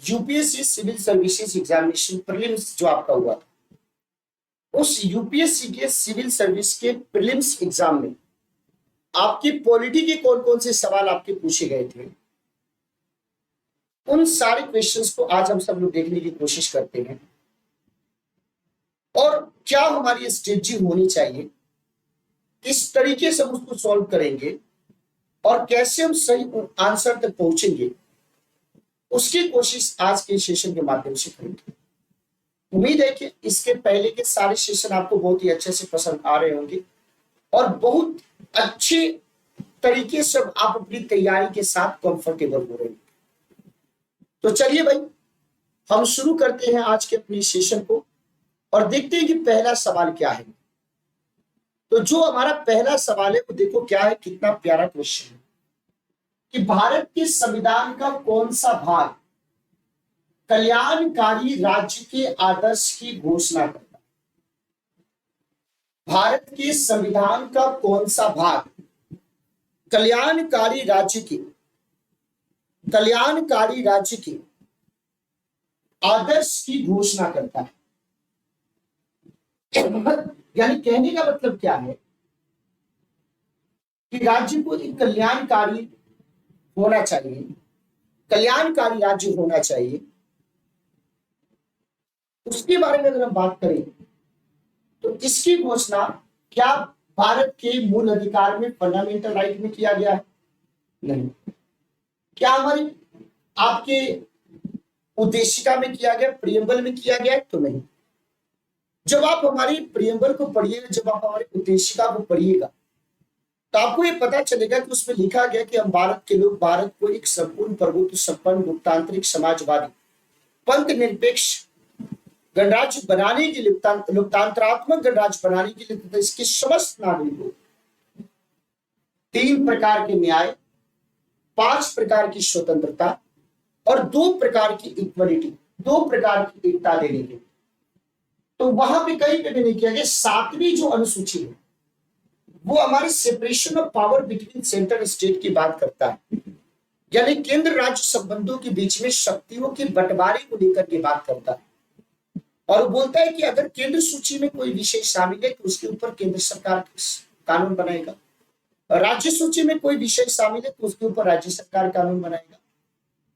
UPSC civil services examination prelims जो आपका हुआ था, उस यूपीएससी के सिविल सर्विस के प्रीलिम्स एग्जाम में आपकी पॉलिटी के कौन कौन से सवाल आपके पूछे गए थे, उन सारे क्वेश्चंस को आज हम सब लोग देखने की कोशिश करते हैं और क्या हमारी स्ट्रेटजी होनी चाहिए, किस तरीके से हम उसको सॉल्व करेंगे और कैसे हम सही आंसर तक पहुंचेंगे, उसकी कोशिश आज के सेशन के माध्यम से करेंगे। उम्मीद है कि इसके पहले के सारे सेशन आपको बहुत ही अच्छे से पसंद आ रहे होंगे और बहुत अच्छे तरीके से आप अपनी तैयारी के साथ कंफर्टेबल हो रहे हैं। तो चलिए भाई, हम शुरू करते हैं आज के अपने सेशन को और देखते हैं कि पहला सवाल क्या है। तो जो हमारा पहला सवाल है वो देखो क्या है, कितना प्यारा क्वेश्चन है कि भारत के संविधान का कौन सा भाग कल्याणकारी राज्य के आदर्श की घोषणा करता है। भारत के संविधान का कौन सा भाग कल्याणकारी राज्य के आदर्श की घोषणा करता है। यानी कहने का मतलब क्या है कि राज्य को एक कल्याणकारी होना चाहिए, कल्याणकारी राज्य होना चाहिए। उसके बारे में अगर हम बात करें तो इसकी घोषणा क्या भारत के मूल अधिकार में, फंडामेंटल राइट में किया गया है? नहीं। क्या हमारी आपके उद्देशिका में किया गया, प्रियम्बल में किया गया है? तो नहीं। जब आप हमारी प्रियम्बल को पढ़िएगा, जब आप हमारी उद्देशिका को पढ़िएगा तो आपको ये पता चलेगा कि उसमें लिखा गया कि हम भारत के लोग भारत को एक संपूर्ण प्रभुत्व संपन्न लोकतांत्रिक समाजवादी पंथ निरपेक्ष गणराज्य बनाने के लिए, लोकतंत्रात्मक गणराज्य बनाने के लिए तथा इसके समस्त नागरिकों 3 प्रकार के न्याय, 5 प्रकार की स्वतंत्रता और 2 प्रकार की इक्वलिटी, 2 प्रकार की एकता देने के लिए। तो वहां पे कहीं पे भी नहीं किया गया। 7वीं जो अनुसूची है वो हमारी separation of power between central state की बात करता है, यानी केंद्र राज्य संबंधों के बीच में शक्तियों के बंटवारे को लेकर के बात करता है। और वो बोलता है कि अगर केंद्र सूची में कोई विषय शामिल है तो उसके ऊपर केंद्र सरकार कानून बनाएगा, राज्य सूची में कोई विषय शामिल है तो उसके ऊपर राज्य सरकार कानून बनाएगा,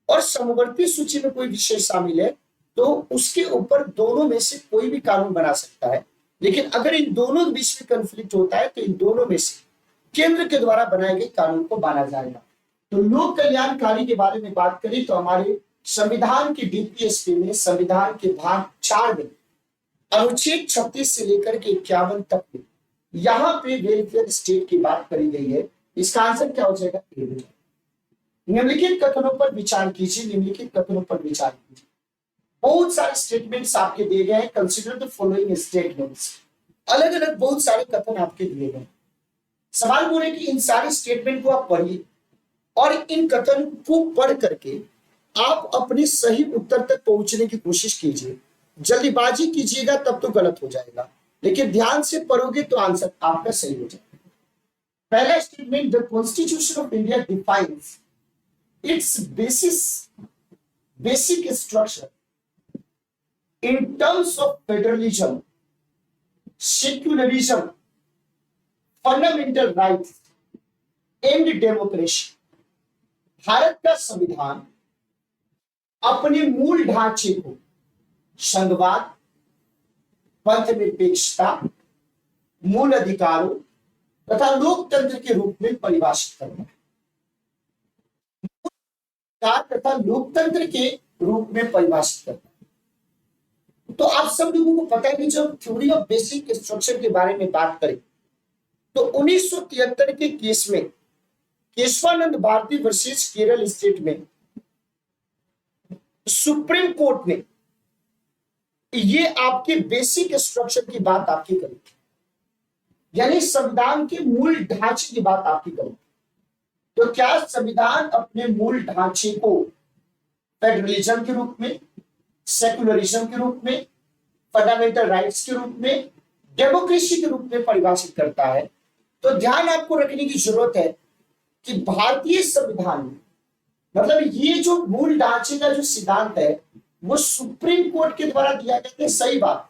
और समवर्ती सूची में कोई विषय शामिल है तो उसके ऊपर दोनों में से कोई भी कानून बना सकता है। लेकिन अगर इन दोनों के बीच में कंफ्लिक्ट होता है तो इन दोनों में से केंद्र के द्वारा बनाए गए कानून को माना जाएगा। तो लोक कल्याणकारी के बारे में बात करें तो हमारे संविधान की डीपीएसपी में, संविधान के भाग 4 में, अनुच्छेद 36 से लेकर के 51 तक में यहाँ पे वेलफेयर स्टेट की बात करी गई है। इसका आंसर क्या हो जाएगा? निम्नलिखित कथनों पर विचार कीजिए, निम्नलिखित कथनों पर विचार कीजिए। बहुत सारे स्टेटमेंट्स आपके दिए गए हैं। Consider the following statements. अलग अलग बहुत सारे कथन आपके दिए गए। सवाल बोले कि इन सारे स्टेटमेंट को आप पढ़िए और इन कथन को पढ़ करके आप अपने सही उत्तर तक पहुंचने की कोशिश कीजिए। जल्दीबाजी कीजिएगा तब तो गलत हो जाएगा, लेकिन ध्यान से पढ़ोगे तो आंसर आपका सही हो जाएगा। पहला statement, the constitution of India defines it's basic structure in terms of federalism, secularism, fundamental rights and democracy। Bharat का संविधान अपने मूल ढांचे को संघवाद, पंथ निरपेक्षता, मूल अधिकारों तथा लोकतंत्र के रूप में परिभाषित करता है, तथा लोकतंत्र के रूप में परिभाषित करता है। तो आप सब लोगों को पता है कि जब थ्योरी ऑफ बेसिक स्ट्रक्चर के बारे में बात करें तो 1973 के केस में केशवानंद भारती वर्सेस केरल स्टेट में सुप्रीम कोर्ट ने ये आपके बेसिक स्ट्रक्चर की बात आपकी करी, यानी संविधान के मूल ढांचे की बात आपकी करी। तो क्या संविधान अपने मूल ढांचे को फेडरलिज्म के रूप में, सेकुलरिज्म के रूप में, फंडामेंटल राइट्स के रूप में, डेमोक्रेसी के रूप में परिभाषित करता है? तो ध्यान आपको रखने की जरूरत है कि भारतीय संविधान में मतलब ये जो मूल ढांचे का जो सिद्धांत है वो सुप्रीम कोर्ट के द्वारा दिया गया है, सही बात।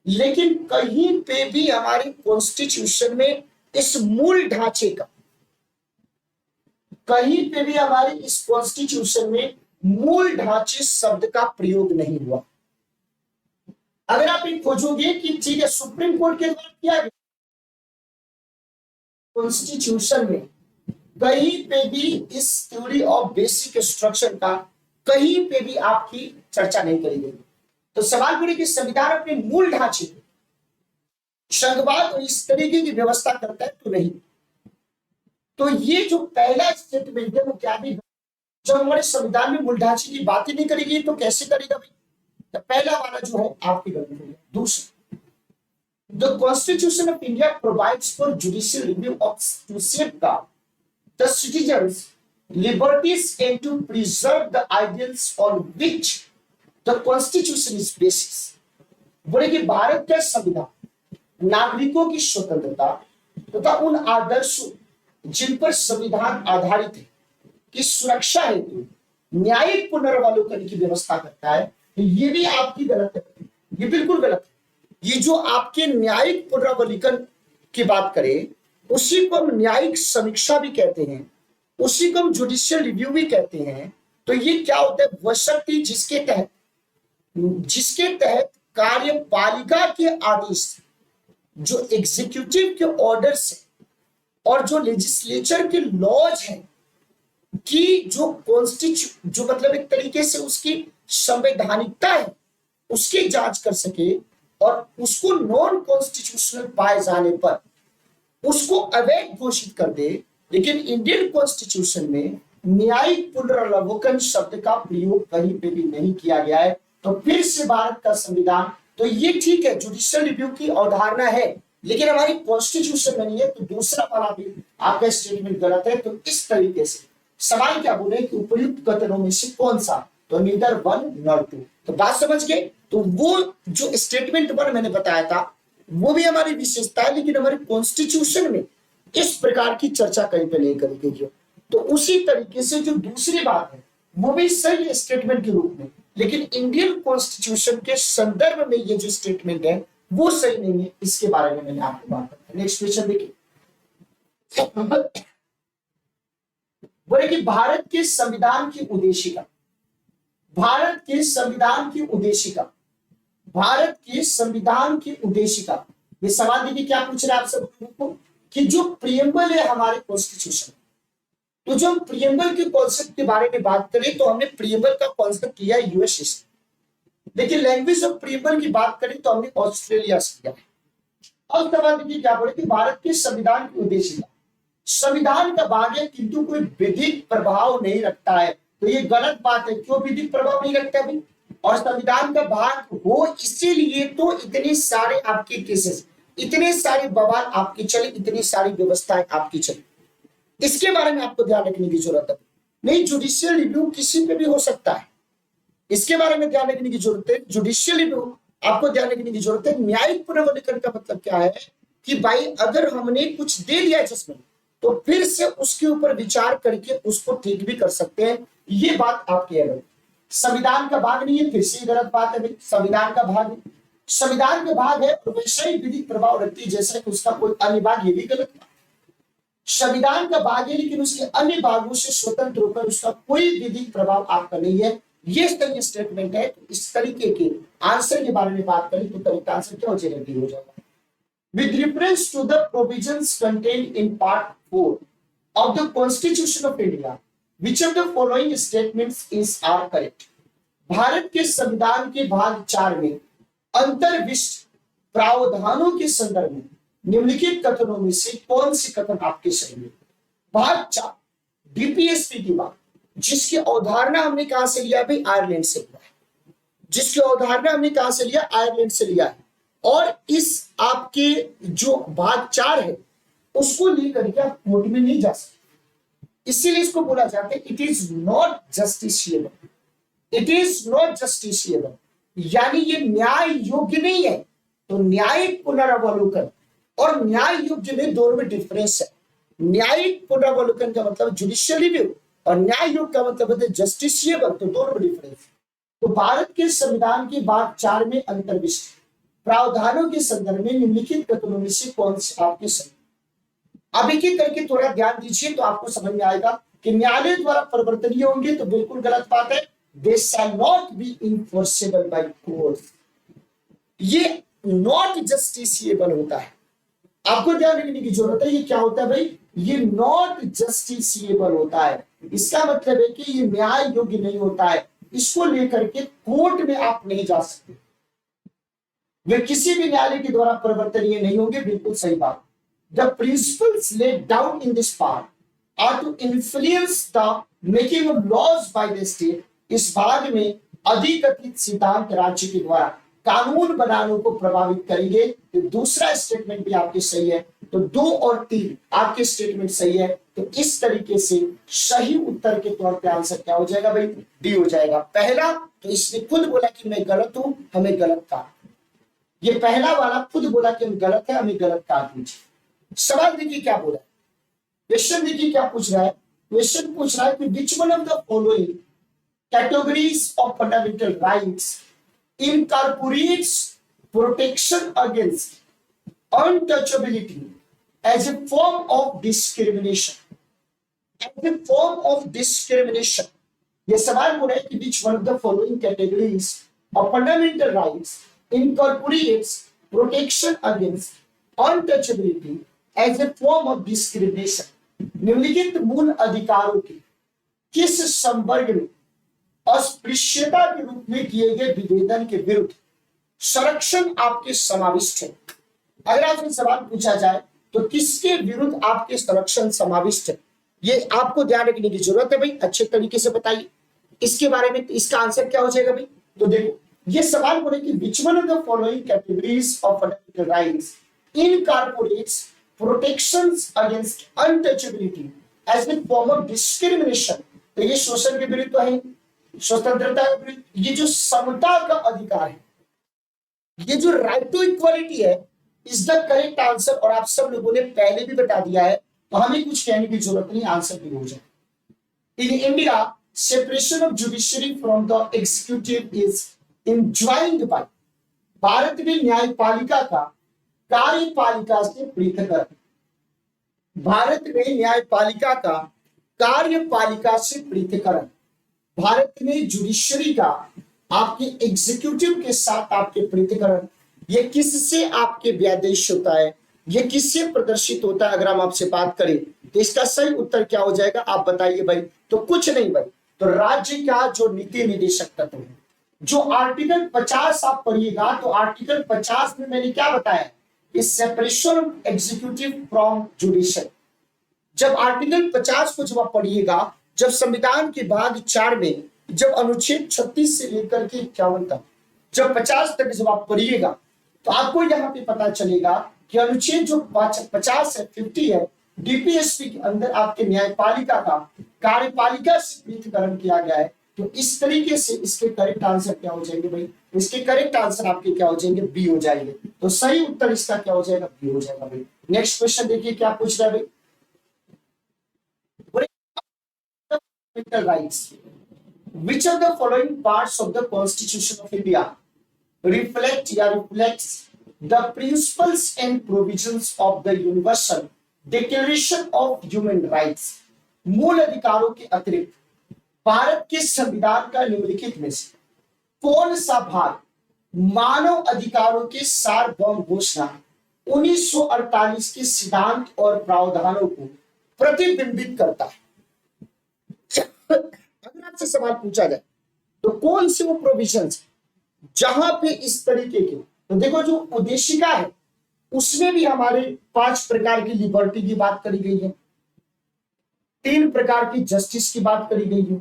लेकिन कहीं पे भी हमारे कॉन्स्टिट्यूशन में इस मूल ढांचे का, कहीं पे भी हमारे इस कॉन्स्टिट्यूशन में मूल ढांचे शब्द का प्रयोग नहीं हुआ। अगर आप ये खोजोगे कि ठीक है सुप्रीम कोर्ट के द्वारा किया गया, कॉन्स्टिट्यूशन में कहीं पे भी इस थ्योरी ऑफ बेसिक स्ट्रक्चर का कहीं पे भी आपकी चर्चा नहीं करी गई। तो सवाल पूरे कि संविधान अपने मूल ढांचे संघवाद और इस तरीके की व्यवस्था करता है तो नहीं। तो ये जो पहला स्टेटमेंट है वो क्या भी, जब हमारे संविधान में मूल ढांचे की बात ही नहीं करेगी तो कैसे करेगा भाई। तो पहला वाला जो है आपकी गलती है। दूसरा, the constitution of India provides for judicial review of to safeguard the citizens liberties and to preserve the ideals on which the constitution is basis। बोले कि भारत का संविधान नागरिकों की स्वतंत्रता तथा उन आदर्शों जिन पर संविधान आधारित है की सुरक्षा हेतु न्यायिक पुनर्वलोकन की व्यवस्था करता है। ये भी आपकी गलत है, ये बिल्कुल गलत है। ये जो आपके न्यायिक पुनर्वलोकन की बात करें उसी को हम न्यायिक समीक्षा भी कहते हैं, उसी को हम जुडिशियल रिव्यू भी कहते हैं। तो ये क्या होता है, वह शक्ति जिसके तहत कार्यपालिका के आदेश जो एग्जीक्यूटिव के ऑर्डर से और जो लेजिस्लेचर के लॉज हैं कि जो मतलब एक तरीके से उसकी संवैधानिकता है उसकी जांच कर सके और उसको नॉन कॉन्स्टिट्यूशनल पाए जाने पर उसको अवैध घोषित कर दे। लेकिन इंडियन कॉन्स्टिट्यूशन में न्यायिक पुनर्वलोकन शब्द का प्रयोग कहीं पे भी नहीं किया गया है। तो फिर से भारत का संविधान, तो ये ठीक है जुडिशियल रिव्यू की अवधारणा है लेकिन हमारी कॉन्स्टिट्यूशन में नहीं है। तो दूसरा वाला भी आपका स्टेटमेंट गलत है। तो इस तरीके से सवाल क्या बोले कि उपयुक्त कथनों में से कौन सा, तो नीदर वन नॉट टू। तो बात समझ गए। तो वो जो स्टेटमेंट वन मैंने बताया था वो भी हमारी विशेषता है लेकिन हमारे कॉन्स्टिट्यूशन में इस प्रकार की चर्चा कहीं पे नहीं करी गई। तो उसी तरीके से जो दूसरी बात है वो भी सही स्टेटमेंट के रूप में, लेकिन इंडियन कॉन्स्टिट्यूशन के संदर्भ में ये जो स्टेटमेंट है वो सही नहीं है। इसके बारे में मैंने आपको बात की। नेक्स्ट क्वेश्चन देखिए, बोले कि भारत के संविधान की उद्देशिका, भारत के संविधान की उद्देशिका, भारत के संविधान की उद्देशिका। ये सवाल देखिए क्या पूछ रहे हैं आप सब कि जो प्रियम्बल है हमारे कॉन्स्टिट्यूशन, तो जो हम प्रियम्बल के कॉन्सेप्ट के बारे में बात करें तो हमने प्रियम्बल का कॉन्सेप्ट किया है यूएस से, लेकिन लैंग्वेज ऑफ प्रियम्बल की बात करें तो हमने ऑस्ट्रेलिया से किया है। अब सवाल देखिए क्या बोले कि भारत के संविधान की उद्देशिका संविधान का भाग है किंतु कोई विधिक प्रभाव नहीं रखता है। तो ये गलत बात है। क्यों विधिक प्रभाव नहीं रखता भाई, और संविधान का भाग हो इसीलिए तो इतने सारे आपके केसेस, इतने सारे बवाल आपकी चले, इतनी सारी व्यवस्थाएं आपकी चली। इसके बारे में आपको ध्यान रखने की जरूरत है। नहीं, जुडिशियल रिव्यू किसी पे भी हो सकता है, इसके बारे में ध्यान रखने की जरूरत है। जुडिशियल रिव्यू आपको ध्यान रखने की जरूरत है। न्यायिक पुनर्वलोकन का मतलब क्या है कि भाई अगर हमने कुछ दे दिया जजमेंट तो फिर से उसके ऊपर विचार करके उसको ठीक भी कर सकते हैं। ये बात आपकी है। संविधान का भाग नहीं है, फिर से गलत बात है भाई। संविधान का भाग है, संविधान का भाग है और वैसे ही विधिक प्रभाव रखती है जैसा कि उसका कोई अन्य भाग, ये भी गलत बात। संविधान का भाग है लेकिन उसके अन्य भागों से स्वतंत्र होकर उसका कोई विधिक प्रभाव आपका नहीं है। ये सही स्टेटमेंट है। तो इस तरीके के आंसर के बारे में बात करें तो करेक्ट आंसर क्या हो जाएगा, with reference to the provisions contained in part 4 of the Constitution of India, which of the following statements are correct? Bharat के संविधान के भाग 4 में अंतर्विष्ट प्रावधानों के संदर्भ में निम्नलिखित कथनों में से कौन सी कथन आपके सही है। भाग 4 डीपीएसपी की बात, जिसकी अवधारणा हमने कहां से लिया भाई, आयरलैंड से लिया है। जिसकी अवधारणा हमने कहां से लिया, आयरलैंड से लिया है। और इस आपके जो भाग 4 है उसको लेकर के आप कोर्ट में नहीं जा सकते, इसीलिए इसको बोला जाता है it is not justiciable, it is not justiciable, यानी ये न्याय योग्य नहीं है। तो न्यायिक पुनरावलोकन और न्याय योग्य में दोनों में डिफरेंस है। न्यायिक पुनरावलोकन का मतलब जुडिशियल रिव्यू, और न्याय योग का मतलब होता है जस्टिसिएबल, तो दोनों में डिफरेंस। तो भारत के संविधान की बात 4 में अंतर्विष्ट प्रावधानों के संदर्भ में निम्नलिखित कथनों में से कौन से आपके सही। अब एक एक करके थोड़ा ध्यान दीजिए तो आपको समझ में आएगा कि न्यायालय द्वारा परिवर्तनीय होंगे तो बिल्कुल गलत बात है। They shall not be enforceable by court, ये नॉट जस्टिसिएबल होता है। आपको ध्यान रखने की जरूरत है, ये क्या होता है भाई, ये नॉट जस्टिसिएबल होता है। इसका मतलब है कि ये न्याय योग्य नहीं होता है, इसको लेकर के कोर्ट में आप नहीं जा सकते, वे किसी भी न्यायालय के द्वारा परिवर्तनीय नहीं होंगे। बिल्कुल सही बात। The principles laid down in this part are to influence the making of laws by the state, इस भाग में अधिकथित सिद्धांत राज्य के द्वारा कानून बनाने को प्रभावित करेंगे। तो दूसरा स्टेटमेंट भी आपके सही है, तो 2 और 3 आपके स्टेटमेंट सही है। तो इस तरीके से सही उत्तर के तौर पे आंसर क्या हो जाएगा भाई, डी हो जाएगा। पहला तो इसने खुद बोला कि मैं गलत हूं, हमें गलत कहा। ये पहला वाला खुद बोला कि हम गलत है, हमें गलत कहा दीजिए। सवाल देखिए क्या बोला, क्वेश्चन देखिए क्या पूछ रहा है। क्वेश्चन पूछ रहा है कि which one of the following categories of fundamental rights incorporates protection against untouchability as a form of discrimination, as a form of discrimination। ये सवाल बोल रहा है कि which one of the following categories of fundamental rights incorporates protection against untouchability as a form of discrimination। निम्नलिखित मूल अधिकारों के किस संवर्ग में अस्पृश्यता के रूप में किए गए विभेदन के विरुद्ध संरक्षण आपके समाविष्ट है। अगर आपसे सवाल पूछा जाए तो किसके विरुद्ध आपके संरक्षण समाविष्ट है, ये आपको ध्यान रखने की जरूरत है भाई, अच्छे तरीके से बताइए इसके बारे में। तो इसका आंसर क्या हो जाएगा भाई, तो देखो ये सवाल बोले कि which one of the following categories of fundamental rights incorporates protections against untouchability as a form of discrimination. तो ये शोषण के विरुद्ध तो है, स्वतंत्रता, ये जो समता का अधिकार है, ये जो राइट टू इक्वालिटी है, इज द करेक्ट आंसर। और आप सब लोगों ने पहले भी बता दिया है तो हमें कुछ कहने की जरूरत नहीं, आंसर भी हो जाए। In India separation of judiciary from the executive is enjoined by, भारत में न्यायपालिका का कार्यपालिका से पृथककरण, भारत में न्यायपालिका का कार्यपालिका से पृथककरण, भारत में जुडिशरी का आपके एग्जीक्यूटिव के साथ आपके पृथककरण, ये किससे आपके व्यादेश होता है, ये किससे प्रदर्शित होता है। अगर हम आपसे बात करें तो इसका सही उत्तर क्या हो जाएगा, आप बताइए भाई। तो कुछ नहीं भाई, तो राज्य का जो नीति निदेशक तत्व है, जो आर्टिकल 50 आप पढ़िएगा तो आर्टिकल 50 में मैंने क्या बताया, इस separation of executive from judiciary. जब आर्टिकल 50 को जब आप पढ़िएगा, जब संविधान के भाग 4 में जब अनुच्छेद 36 से लेकर के 51 तक, जब 50 तक जब आप पढ़िएगा तो आपको यहाँ पे पता चलेगा कि अनुच्छेद जो 50 है 50 है, डीपीएसपी के अंदर आपके न्यायपालिका का कार्यपालिका से पृथककरण किया गया है। तो इस तरीके से इसके करेक्ट आंसर क्या हो जाएंगे भाई, इसके करेक्ट आंसर आपके क्या हो जाएंगे, बी हो जाएंगे। तो सही उत्तर इसका क्या हो जाएगा, बी हो जाएगा भाई। नेक्स्ट क्वेश्चन देखिए क्या पूछ रहा है भाई, rights which of the following parts of the Constitution of India reflects the principles and provisions of the Universal Declaration of Human Rights। मूल अधिकारों के अतिरिक्त भारत के संविधान का निम्नलिखित में से कौन सा भाग मानव अधिकारों के सार्वभौम घोषणा 1948 के सिद्धांत और प्रावधानों को प्रतिबिंबित करता है। अगर आपसे सवाल पूछा जाए तो कौन से वो प्रोविजंस जहां पे इस तरीके के, तो देखो जो उद्देशिका है उसमें भी हमारे 5 प्रकार की लिबर्टी की बात करी गई है, 3 प्रकार की जस्टिस की बात करी गई है,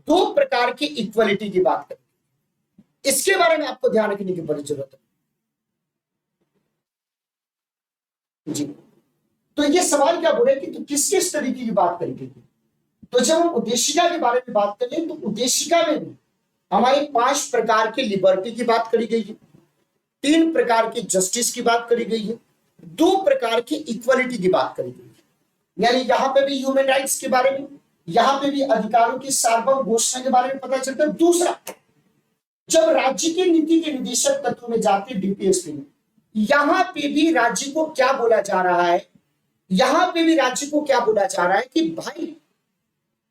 2 प्रकार की इक्वलिटी की बात करी। इसके बारे में आपको ध्यान रखने की बड़ी जरूरत है जी। तो ये सवाल क्या बोले कि तो किस किस तरीके की बात करी गई। तो जब हम उद्देशिका के बारे में बात करें तो उद्देशिका में भी हमारे 5 प्रकार की लिबर्टी की बात करी गई है, 3 प्रकार की जस्टिस की बात करी गई है, 2 प्रकार की इक्वलिटी की बात करी गई है। यानी यहां पे भी ह्यूमन राइट्स के बारे में यहां पे भी अधिकारों की सार्वभौम घोषणा के बारे में पता चलता है। दूसरा, जब राज्य के नीति के निदेशक तत्व में जाते डीपीएसपी में, यहां पे भी राज्य को क्या बोला जा रहा है, यहां पे भी राज्य को क्या बोला जा रहा है कि भाई,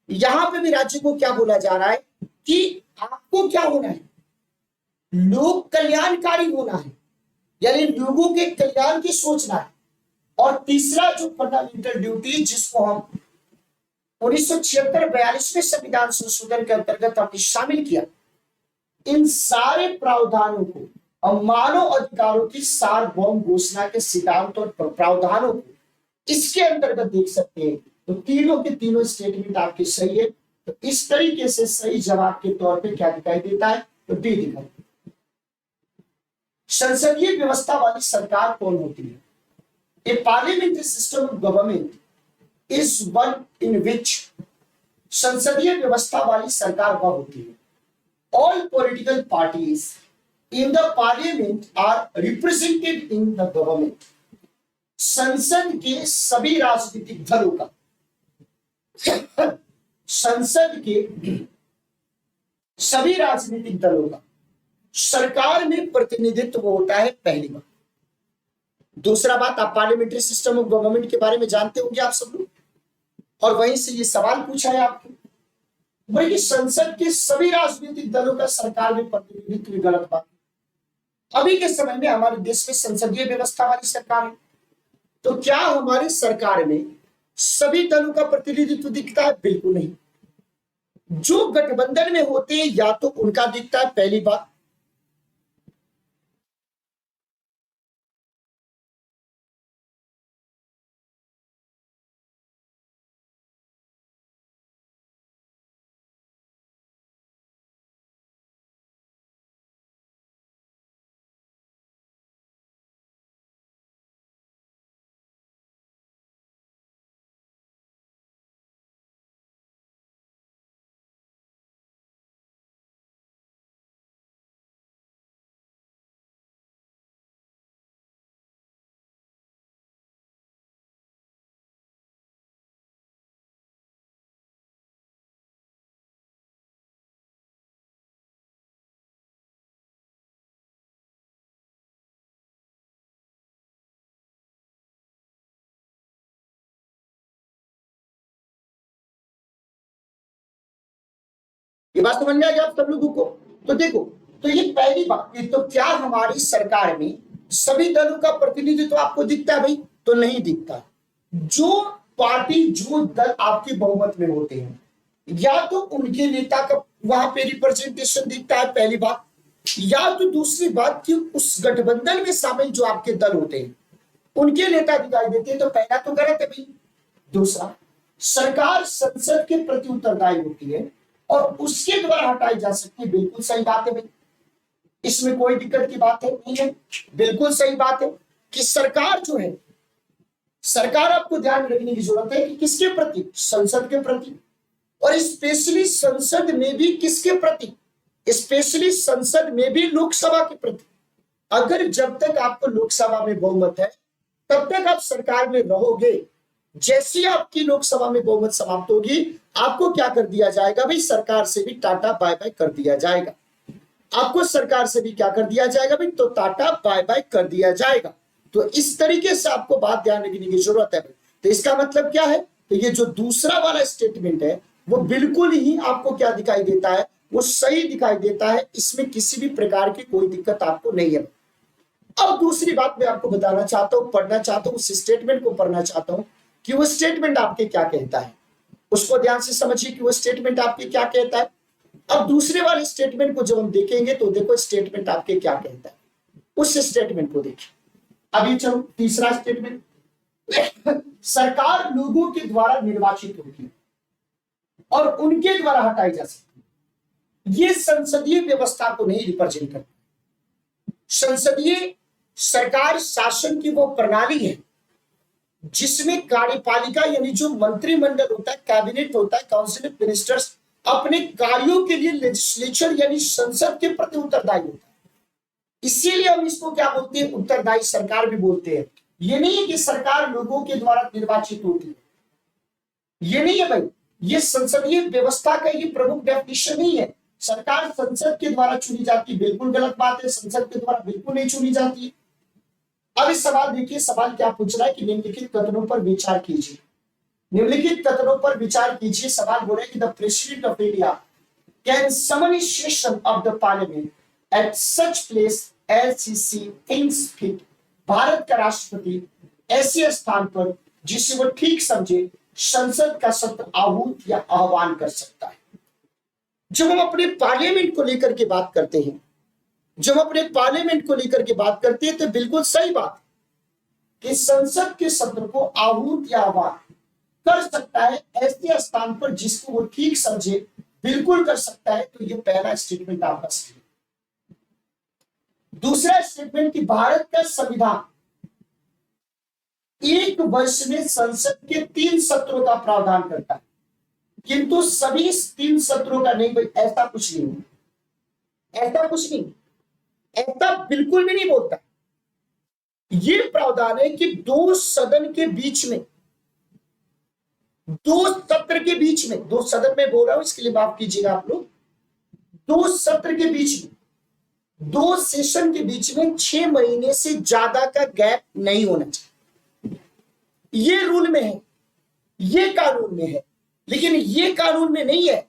यहां पे भी राज्य को क्या बोला जा रहा है कि आपको क्या होना है, लोक कल्याणकारी होना है, यानी लोगों के कल्याण की सोचना है। और तीसरा जो फंडामेंटल ड्यूटी जिसको हम 1976-42 में संविधान संशोधन के अंतर्गत हमने शामिल किया, इन सारे प्रावधानों को और मानव अधिकारों की सार्वभौम घोषणा के सिद्धांत और प्रावधानों को इसके अंतर्गत देख सकते हैं। तो तीनों के तीनों स्टेटमेंट आपके सही है। तो इस तरीके से सही जवाब के तौर पे क्या दिखाई देता है, तो डी दिखाई देता है। संसदीय व्यवस्था वाली सरकार कौन होती है? A parliamentary system of government is one in which, संसदीय व्यवस्था वाली सरकार वह होती है, all political parties in the parliament are represented in the government, संसद के सभी राजनीतिक दलों का संसद के सभी राजनीतिक दलों का सरकार में प्रतिनिधित्व होता है, पहली बात। दूसरा बात, आप पार्लियामेंट्री सिस्टम ऑफ गवर्नमेंट के बारे में जानते होंगे आप सब लोग, और वहीं से ये सवाल पूछा है आपको भाई, संसद के सभी राजनीतिक दलों का सरकार में प्रतिनिधित्व, गलत बात। अभी के समय में हमारे देश में संसदीय व्यवस्था वाली सरकार है, तो क्या हमारी सरकार में सभी दलों का प्रतिनिधित्व दिखता है? बिल्कुल नहीं। जो गठबंधन में होते हैं या तो उनका दिखता है, पहली बात। ये बात समझ में आ गया आप सब लोगों को? तो देखो, तो ये पहली बात, तो क्या हमारी सरकार में सभी दलों का प्रतिनिधित्व आपको दिखता है भाई? तो नहीं दिखता। जो पार्टी, जो दल आपके बहुमत में होते हैं, या तो उनके नेता का वहां पे रिप्रेजेंटेशन दिखता है, पहली बात, या तो दूसरी बात कि उस गठबंधन में शामिल जो आपके दल होते हैं उनके नेता दिखाई देते हैं। तो पहला तो गलत है भाई। दूसरा, सरकार संसद के प्रति उत्तरदायी होती है और उसके द्वारा हटाई जा सकती है, बिल्कुल सही बात है भाई, इसमें कोई दिक्कत की बात है नहीं है, बिल्कुल सही बात है कि सरकार जो है, सरकार आपको ध्यान रखने की जरूरत है कि किसके प्रति? संसद के प्रति, और स्पेशली संसद में भी किसके प्रति? स्पेशली संसद में भी लोकसभा के प्रति। अगर जब तक आपको लोकसभा में बहुमत है तब तक आप सरकार में रहोगे। जैसी आपकी लोकसभा में बहुमत समाप्त होगी, आपको क्या कर दिया जाएगा भाई? सरकार से भी टाटा बाय बाय कर दिया जाएगा। आपको सरकार से भी क्या कर दिया जाएगा भाई? तो टाटा बाय बाय कर दिया जाएगा। तो इस तरीके से आपको बात ध्यान रखने की जरूरत है भाई। तो इसका मतलब क्या है? तो ये जो दूसरा वाला स्टेटमेंट है वो बिल्कुल ही आपको क्या दिखाई देता है? वो सही दिखाई देता है, इसमें किसी भी प्रकार की कोई दिक्कत आपको नहीं है। अब दूसरी बात मैं आपको बताना चाहता हूं, पढ़ना चाहता हूं, उस स्टेटमेंट को पढ़ना चाहता हूं कि वो स्टेटमेंट आपके क्या कहता है। उसको ध्यान से समझिए कि वो स्टेटमेंट आपके क्या कहता है। अब दूसरे वाले स्टेटमेंट को जब हम देखेंगे तो देखो स्टेटमेंट आपके क्या कहता है, उस स्टेटमेंट को देखिए। अभी चलो तीसरा स्टेटमेंट, सरकार लोगों के द्वारा निर्वाचित होती है और उनके द्वारा हटाई जा सकती है। ये संसदीय व्यवस्था को नहीं रिप्रेजेंट करती। संसदीय सरकार शासन की वो प्रणाली है जिसमें कार्यपालिका यानी जो मंत्रिमंडल होता है, कैबिनेट होता है, काउंसिल ऑफ मिनिस्टर्स अपने कार्यों के लिए लेजिस्लेचर यानी संसद के प्रति उत्तरदायी होता है। इसीलिए हम इसको क्या बोलते हैं? उत्तरदायी सरकार भी बोलते हैं। ये नहीं है कि सरकार लोगों के द्वारा निर्वाचित होती है, ये नहीं है भाई। ये संसदीय व्यवस्था का ये प्रमुख डेफिनेशन नहीं है। सरकार संसद के द्वारा चुनी जाती, बिल्कुल गलत बात है, संसद के द्वारा बिल्कुल नहीं चुनी जाती। अब इस सवाल देखिए, सवाल क्या पूछ रहा है कि निम्नलिखित कथनों पर विचार कीजिए। निम्नलिखित कथनों पर विचार कीजिए। सवाल बोले कि the president of India can summon a session of the parliament at such place as he see things fit। Bharat का राष्ट्रपति ऐसे स्थान पर जिसे वो ठीक समझे संसद का सत्र आहूत या आह्वान कर सकता है। जब हम अपने पार्लियामेंट को लेकर के बात करते हैं, जब हम अपने पार्लियामेंट को लेकर के बात करते हैं, तो बिल्कुल सही बात है कि संसद के सत्र को आहूत या आह्वान कर सकता है ऐसे स्थान पर जिसको वो ठीक समझे, बिल्कुल कर सकता है। तो ये पहला स्टेटमेंट आपका सही। दूसरा स्टेटमेंट कि भारत का संविधान एक वर्ष में संसद के 3 सत्रों का प्रावधान करता है, किंतु सभी 3 सत्रों का नहीं भाई, ऐसा कुछ नहीं, ऐसा कुछ नहीं, ऐसा बिल्कुल भी नहीं बोलता। ये प्रावधान है कि 2 सदन के बीच में, 2 सत्र के बीच में, 2 सदन में बोल रहा हूं इसके लिए माफ कीजिएगा आप लोग, 2 सत्र के बीच में, 2 सेशन के बीच में 6 महीने से ज्यादा का गैप नहीं होना चाहिए। ये रूल में है, ये कानून में है, लेकिन ये कानून में नहीं है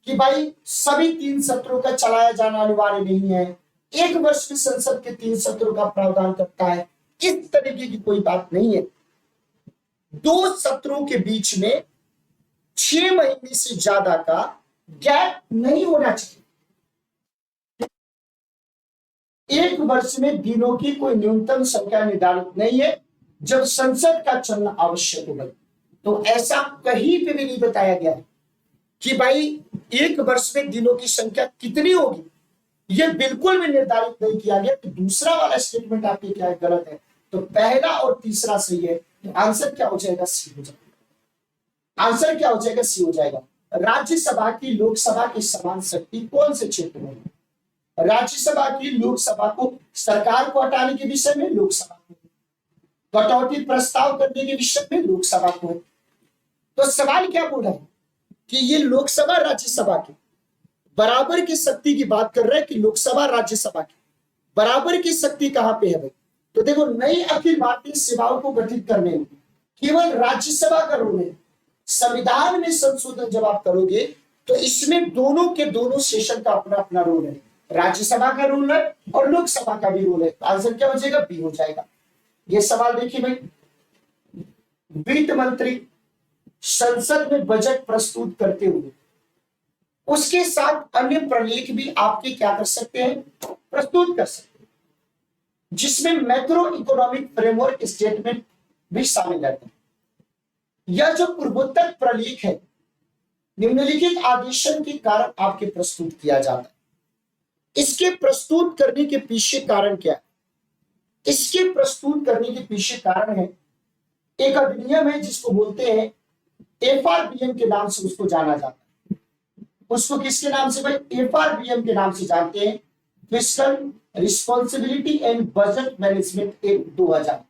कि भाई सभी 3 सत्रों का चलाया जाना अनिवार्य नहीं है, 1 वर्ष में संसद के 3 सत्रों का प्रावधान करता है, इस तरीके की कोई बात नहीं है। 2 सत्रों के बीच में 6 महीने से ज्यादा का गैप नहीं होना चाहिए। 1 वर्ष में दिनों की कोई न्यूनतम संख्या निर्धारित नहीं है जब संसद का चलना आवश्यक होगा। तो ऐसा कहीं पे भी नहीं बताया गया है कि भाई 1 वर्ष में दिनों की संख्या कितनी होगी, यह बिल्कुल भी निर्धारित नहीं किया गया। तो दूसरा वाला स्टेटमेंट आपके क्या है, गलत है। तो पहला और तीसरा सही है। तो आंसर क्या हो जाएगा, सी हो जाएगा। आंसर क्या हो जाएगा, सी हो जाएगा। राज्यसभा की लोकसभा की समान शक्ति कौन से क्षेत्र में है? राज्यसभा की लोकसभा को सरकार को हटाने के विषय में लोकसभा को, कटौती प्रस्ताव करने के विषय में लोकसभा को। तो सवाल क्या बोल रहा है कि ये लोकसभा राज्यसभा की बराबर की शक्ति की बात कर रहा है कि लोकसभा राज्यसभा की बराबर की शक्ति कहां पे है भाई? तो देखो, नई अखिल भारतीय सेवाओं को गठित करने में केवल राज्यसभा का रोल है। संविधान में संशोधन जब आप करोगे तो इसमें दोनों के दोनों सेशन का अपना अपना रोल है, राज्यसभा का रोल है और लोकसभा का भी रोल है। आंसर क्या हो जाएगा, बी हो जाएगा। ये सवाल देखिए भाई, वित्त मंत्री संसद में बजट प्रस्तुत करते हुए उसके साथ अन्य प्रलेख भी आपके क्या कर सकते हैं, प्रस्तुत कर सकते हैं, जिसमें मैक्रो इकोनॉमिक फ्रेमवर्क स्टेटमेंट भी शामिल रहता है। यह जो पूर्वोत्तर प्रलेख है निम्नलिखित आदेशन के कारण आपके प्रस्तुत किया जाता है। इसके प्रस्तुत करने के पीछे कारण क्या है? इसके प्रस्तुत करने के पीछे कारण है एक अधिनियम है जिसको बोलते हैं एफआरबीएम के नाम से उसको जाना जाता है। उसको किसके नाम से भाई? एफआरबीएम के नाम से जानते हैं, fiscal responsibility and budget management act 2000।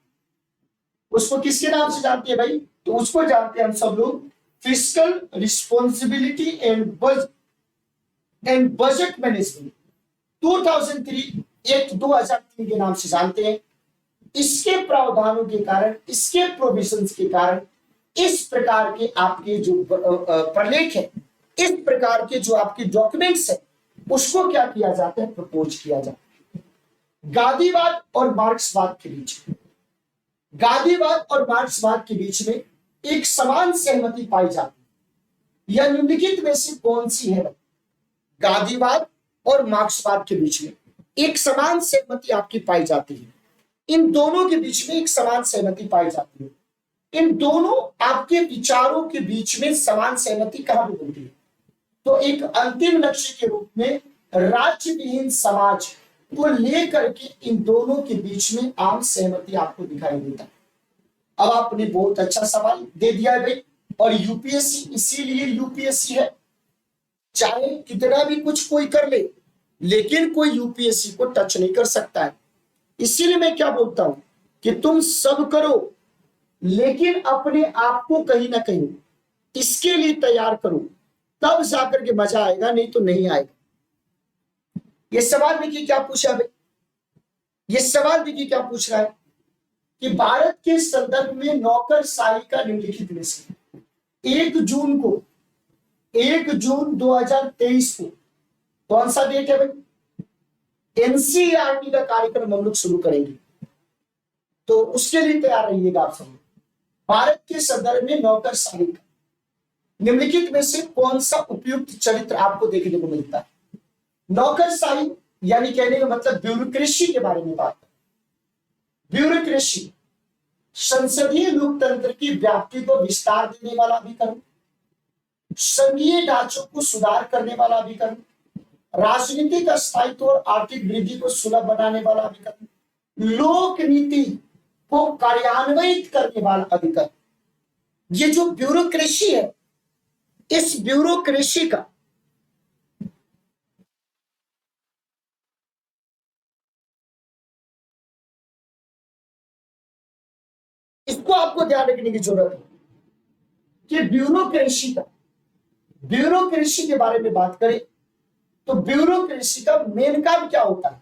उसको किसके नाम से जानते हैं भाई? तो उसको जानते हैं हम सब लोग fiscal responsibility and budget management 2003 act 2003 के नाम से जानते हैं। इसके प्रावधानों के कारण, इसके प्रोविजंस के कारण इस प्रकार के आपके जो प्रलेख है, इस प्रकार के जो आपके डॉक्यूमेंट्स है, उसको क्या किया जाता है, प्रपोज किया जाता है। गांधीवाद और मार्क्सवाद के बीच, गांधीवाद और मार्क्सवाद के बीच में एक समान सहमति पाई जाती है। यह निम्नलिखित में से कौन सी है? गांधीवाद और मार्क्सवाद के बीच में एक समान सहमति आपकी पाई जाती है। इन दोनों के बीच में एक समान सहमति पाई जाती है। इन दोनों आपके विचारों के बीच में समान सहमति कहां पर बनती है? तो एक अंतिम लक्ष्य के रूप में राज्य विहीन समाज को लेकर के इन दोनों के बीच में आम सहमति आपको दिखाई देता है। अब आपने बहुत अच्छा सवाल दे दिया है भाई, और यूपीएससी इसीलिए यूपीएससी है। चाहे कितना भी कुछ कोई कर ले, लेकिन कोई यूपीएससी को टच नहीं कर सकता है। इसीलिए मैं क्या बोलता हूं कि तुम सब करो, लेकिन अपने आप को कहीं ना कहीं इसके लिए तैयार करो, तब जाकर के मजा आएगा, नहीं तो नहीं आएगा। ये सवाल देखिए क्या पूछा भाई, ये सवाल देखिए क्या पूछ रहा है कि भारत के संदर्भ में नौकरशाही का निम्नलिखित में से 1 जून को, 1 जून 2023 को कौन सा डेट है भाई, एनसीईआरटी का कार्यक्रम हम लोग शुरू करेंगे, तो उसके लिए तैयार रहिएगा आप सब। भारत के संदर्भ में नौकरशाही का निम्नलिखित में से कौन सा उपयुक्त चरित्र आपको देखने को मिलता है। नौकरशाही यानी कहने का मतलब ब्यूरोक्रेसी के बारे में बात है। ब्यूरोक्रेसी संसदीय लोकतंत्र की व्याप्ति को विस्तार देने वाला अभिकरण, संघीय ढांचों को सुधार करने वाला अभिकरण, राजनीतिक स्थायित्व और आर्थिक वृद्धि को सुलभ बनाने वाला अभिकरण, लोक नीति को कार्यान्वित करने वाला अधिकार। ये जो ब्यूरोक्रेसी है, इस ब्यूरोक्रेसी का इसको आपको ध्यान रखने की जरूरत है कि ब्यूरोक्रेसी के बारे में बात करें तो ब्यूरोक्रेसी का मेन काम क्या होता है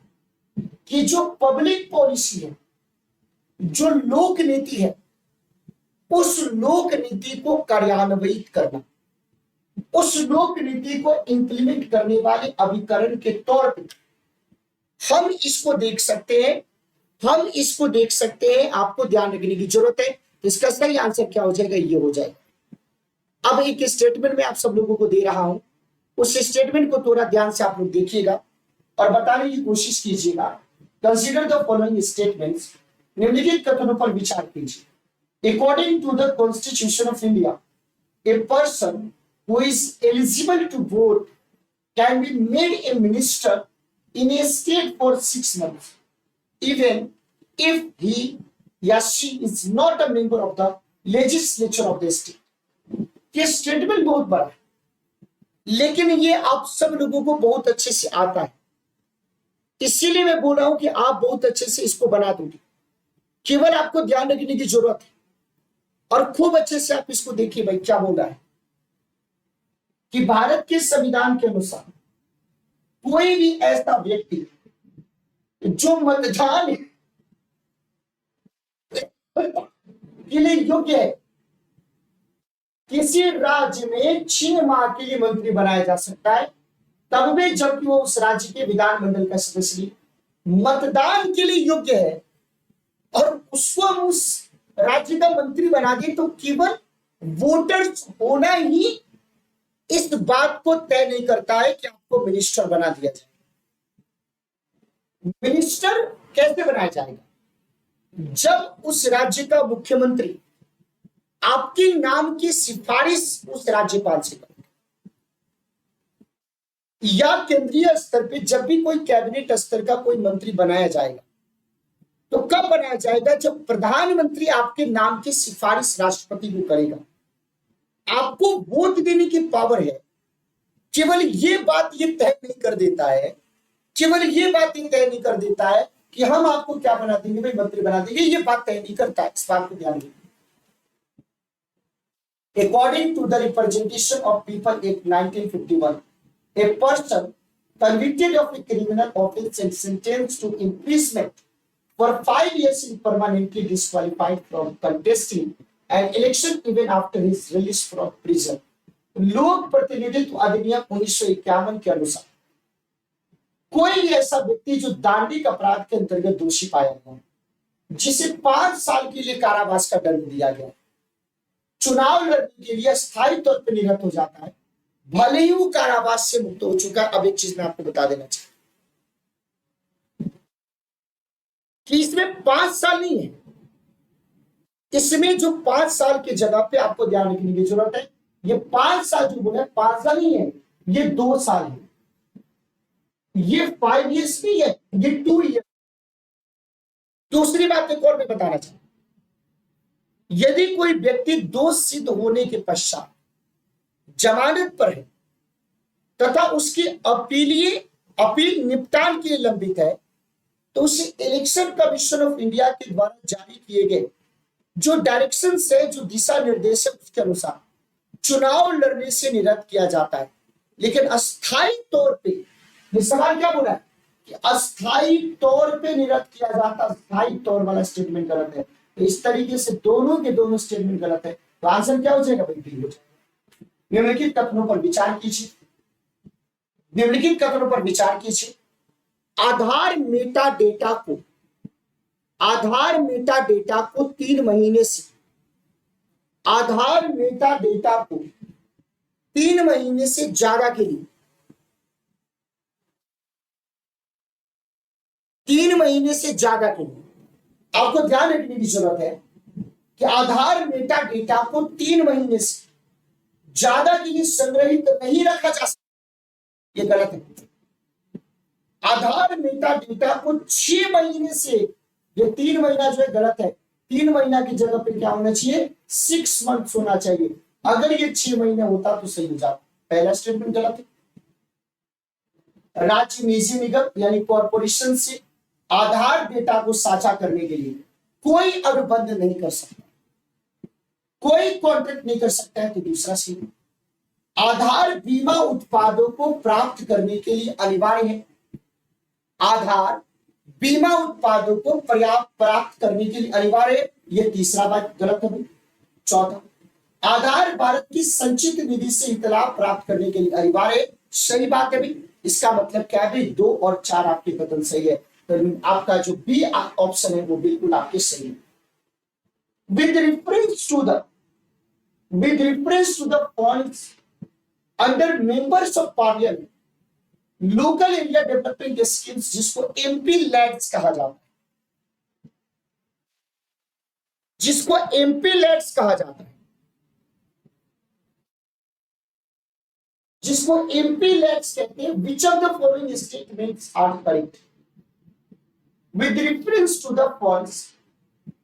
कि जो पब्लिक पॉलिसी है, जो लोक नीति है, उस लोक नीति को कार्यान्वित करना, उस लोक नीति को इंप्लीमेंट करने वाले अभिकरण के तौर पे हम इसको देख सकते हैं, हम इसको देख सकते हैं। आपको ध्यान रखने की जरूरत है। इसका सही आंसर क्या हो जाएगा, ये हो जाएगा। अब एक स्टेटमेंट में आप सब लोगों को दे रहा हूं, उस स्टेटमेंट को थोड़ा ध्यान से आप लोग देखिएगा और बताने की कोशिश कीजिएगा। कंसीडर द फॉलोइंग स्टेटमेंट्स, निम्नलिखित कथनों पर विचार कीजिए। According to the constitution of India, a person who is eligible to vote can be made a minister in a state for 6 months, even if he or she is not a member of the legislature of the state. ये statement बहुत बड़ा है, लेकिन ये आप सब लोगों को बहुत अच्छे से आता है, इसीलिए मैं बोल रहा हूं कि आप बहुत अच्छे से इसको बना दोगे। केवल आपको ध्यान रखने की जरूरत है और खूब अच्छे से आप इसको देखिए भाई क्या बोल रहा है कि भारत के संविधान के अनुसार कोई भी ऐसा व्यक्ति जो मतदान के लिए योग्य है, किसी राज्य में 6 माह के लिए मंत्री बनाया जा सकता है, तब भी जबकि वो उस राज्य के विधानमंडल का सदस्य मतदान के लिए योग्य है और उसको हम उस राज्य का मंत्री बना दे, तो केवल वोटर्स होना ही इस बात को तय नहीं करता है कि आपको मिनिस्टर बना दिया जाए। मिनिस्टर कैसे बनाया जाएगा, जब उस राज्य का मुख्यमंत्री आपके नाम की सिफारिश उस राज्यपाल से करे, या केंद्रीय स्तर पे जब भी कोई कैबिनेट स्तर का कोई मंत्री बनाया जाएगा, तो कब बनाया जाएगा, जब प्रधानमंत्री आपके नाम की सिफारिश राष्ट्रपति को करेगा। आपको वोट देने की पावर है। केवल ये बात ये तय नहीं कर देता है, केवल ये बात ये तय नहीं कर देता है कि हम आपको क्या बना देंगे भाई, मंत्री बना देंगे, ये बात तय नहीं करता है। इस बात को ध्यान रखिए। According to the representation of people act 1951, a person convicted of a criminal offense and sentenced to imprisonment for 5 years is permanently disqualified from contesting an election even after his release from prison. लोक प्रतिनिधित्व अधिनियम 1951 के अनुसार कोई भी ऐसा व्यक्ति जो दांडिक अपराध के अंतर्गत दोषी पाया गया, जिसे 5 साल के लिए कारावास का दंड दिया गया, चुनाव लड़ने के लिए स्थायी तौर पर निरस्त हो जाता है, भले ही वो कारावास से मुक्त हो चुका है। अब एक चीज मैं आपको बता देना चाहता कि इसमें 5 साल नहीं है, इसमें जो 5 साल की जगह पे आपको ध्यान रखने की जरूरत है, ये 5 साल जो बोला 5 साल नहीं है, ये 2 साल है, ये 5 years नहीं है, ये 2 years। दूसरी बात एक और मैं बताना चाहता हूं, यदि कोई व्यक्ति दोष सिद्ध होने के पश्चात जमानत पर है तथा उसकी अपील निपटान के लिए लंबित है, तो उसे इलेक्शन कमीशन ऑफ इंडिया के द्वारा जारी किए गए जो डायरेक्शन है, जो दिशा निर्देश है, उसके अनुसार चुनाव लड़ने से निरस्त किया जाता है। लेकिन अस्थायी तौर पे, ये सवाल क्या बोला है कि अस्थायी तौर पे निरस्त किया जाता, अस्थायी तौर वाला स्टेटमेंट गलत है। तो इस तरीके से दोनों के दोनों स्टेटमेंट गलत है। तो आंसर क्या हो जाएगा भाई? बी हो जाएगा। निम्नलिखित कथनों पर विचार कीजिए, निम्नलिखित कथनों पर विचार कीजिए। आधार मेटा डेटा को, आधार मेटा डेटा को 3 महीने से, आधार मेटा डेटा को 3 महीने से ज्यादा के लिए, 3 महीने से ज्यादा के लिए आपको ध्यान रखने की जरूरत है कि आधार मेटा डेटा को 3 महीने से ज्यादा के लिए संग्रहित नहीं रखा जा सकता, ये गलत है। आधार मेटा डेटा को 6 महीने से, ये 3 महीना जो है गलत है। 3 महीना की जगह पे क्या होना चाहिए? 6 मंथ्स होना चाहिए। अगर ये 6 महीने होता तो सही हो जाता। पहला स्टेटमेंट गलत है। राज्य निजी निगम यानी कॉर्पोरेशन से आधार डेटा को साझा करने के लिए कोई अनुबंध नहीं कर सकता, कोई कॉन्ट्रैक्ट नहीं कर सकता है। तो दूसरा सी, आधार बीमा उत्पादों को प्राप्त करने के लिए अनिवार्य है, आधार बीमा उत्पादों को प्राप्त करने के लिए अनिवार्य है, ये तीसरा बात गलत है। चौथा, आधार भारत की संचित निधि से इतला प्राप्त करने के लिए अनिवार्य है, सही बात है भाई। इसका मतलब क्या है? 2 और 4 आपके कथन सही है। तो आपका जो बी ऑप्शन है वो बिल्कुल आपके सही है। With reference to the points under members of parliament, local area development schemes, जिसको एमपी लैड्स कहा जाता है, जिसको एमपी लैड्स कहा जाता है, जिसको एमपी लैड्स कहते हैं। Which of the following statements are correct? With reference to the points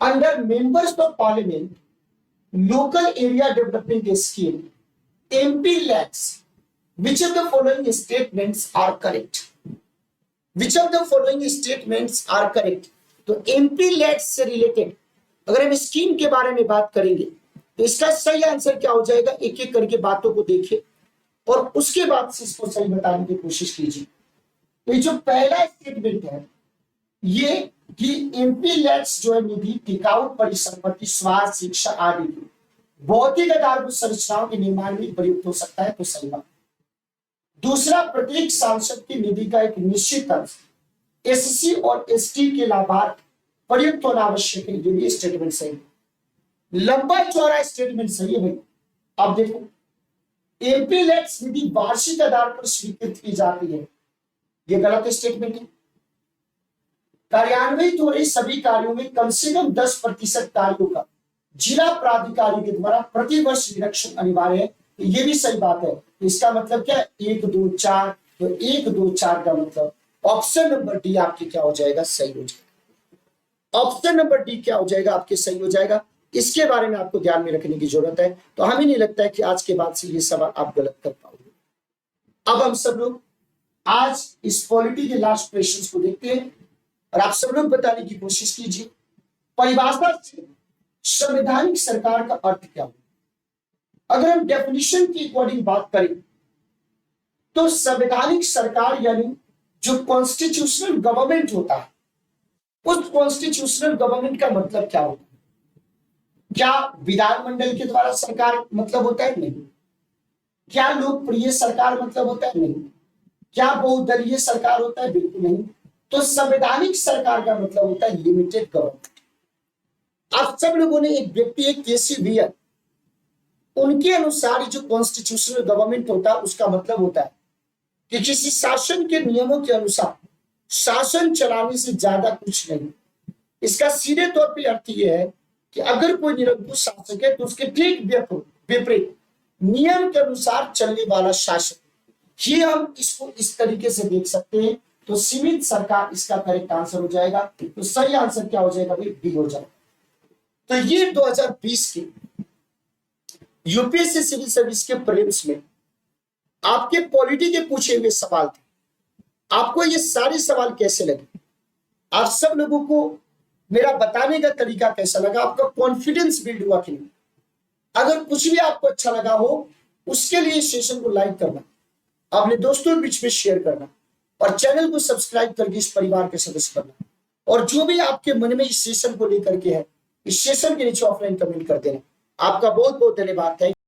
under members of parliament, local area development scheme, MP LADS, which of the following statements are correct? Which of the following statements are correct? तो MP lads से related अगर हम scheme के बारे में बात करेंगे तो इसका सही आंसर क्या हो जाएगा? एक एक करके बातों को देखिए और उसके बाद से इसको सही बताने की कोशिश कीजिए। तो जो पहला स्टेटमेंट है ये कि एमपी लैड्स जो है निधि टिकाऊ परिसंपत्ति, स्वास्थ्य, शिक्षा आदि की भौतिक आधारभूत संरचनाओं के निर्माण में प्रयुक्त हो सकता है, तो सही बात। दूसरा, प्रत्येक सांसद की निधि का एक निश्चित अंश एससी और एसटी के लाभार्थ प्रयुक्त होना आवश्यक है, ये भी स्टेटमेंट सही है। लंबा चौड़ा स्टेटमेंट सही है भाई। अब देखो, एमपी लैड्स निधि वार्षिक आधार पर स्वीकृत की जाती है, ये गलत स्टेटमेंट है। कार्यान्वित हो रहे सभी कार्यों में कम से कम 10% कार्यों का जिला प्राधिकारी के द्वारा प्रतिवर्ष निरीक्षण अनिवार्य है, तो ये भी सही बात है। इसका मतलब क्या? 1 2 4। तो 1 2 4 का मतलब ऑप्शन नंबर डी आपके क्या हो जाएगा? सही हो जाएगा। ऑप्शन नंबर डी क्या हो जाएगा? आपके सही हो जाएगा। इसके बारे में आपको ध्यान में रखने की जरूरत है। तो हमें नहीं लगता है कि आज के बाद से ये सवाल आप गलत कर पाओगे। अब हम सब लोग आज इस पॉलिटी के लास्ट क्वेश्चन को देखते हैं और आप सब लोग बताने की कोशिश कीजिए परिभाषा से संवैधानिक सरकार का अर्थ क्या है। अगर हम डेफिनेशन की अकॉर्डिंग बात करें तो संवैधानिक सरकार यानी जो कॉन्स्टिट्यूशनल गवर्नमेंट होता है, उस कॉन्स्टिट्यूशनल गवर्नमेंट का मतलब क्या होता है? क्या विधानमंडल के द्वारा सरकार मतलब होता है? नहीं। क्या लोकप्रिय सरकार मतलब होता है? नहीं। क्या बहुदलीय सरकार होता है? बिल्कुल नहीं। तो संवैधानिक सरकार का मतलब होता है लिमिटेड गवर्नमेंट। आप सब लोगों ने एक व्यक्ति, एक केसी वियर, उनके अनुसार जो कॉन्स्टिट्यूशनल गवर्नमेंट होता है उसका मतलब होता है कि किसी शासन के नियमों के अनुसार शासन चलाने से ज्यादा कुछ नहीं। इसका सीधे तौर पे अर्थ यह है कि अगर कोई निरंकुश शासक है तो उसके ठीक विपरीत नियम के अनुसार चलने वाला शासन ही हम इसको इस तरीके से देख सकते हैं। तो सीमित सरकार इसका करेक्ट आंसर हो जाएगा। तो सही आंसर क्या हो जाएगा भाई? डी हो जाएगा। तो ये 2020 के यूपीएससी सिविल सर्विस के प्रीलिम्स में आपके पॉलिटी के पूछे हुए सवाल थे। आपको ये सारे सवाल कैसे लगे? आप सब लोगों को मेरा बताने का तरीका कैसा लगा? आपका कॉन्फिडेंस बिल्ड हुआ कि नहीं? अगर कुछ भी आपको अच्छा लगा हो उसके लिए इस सेशन को लाइक करना, अपने दोस्तों के बीच में शेयर करना और चैनल को सब्सक्राइब करके इस परिवार के सदस्य बनना। और जो भी आपके मन में इस सेशन को लेकर के है, इस सेशन के नीचे ऑफलाइन कमेंट कर देना। आपका बहुत बहुत धन्यवाद।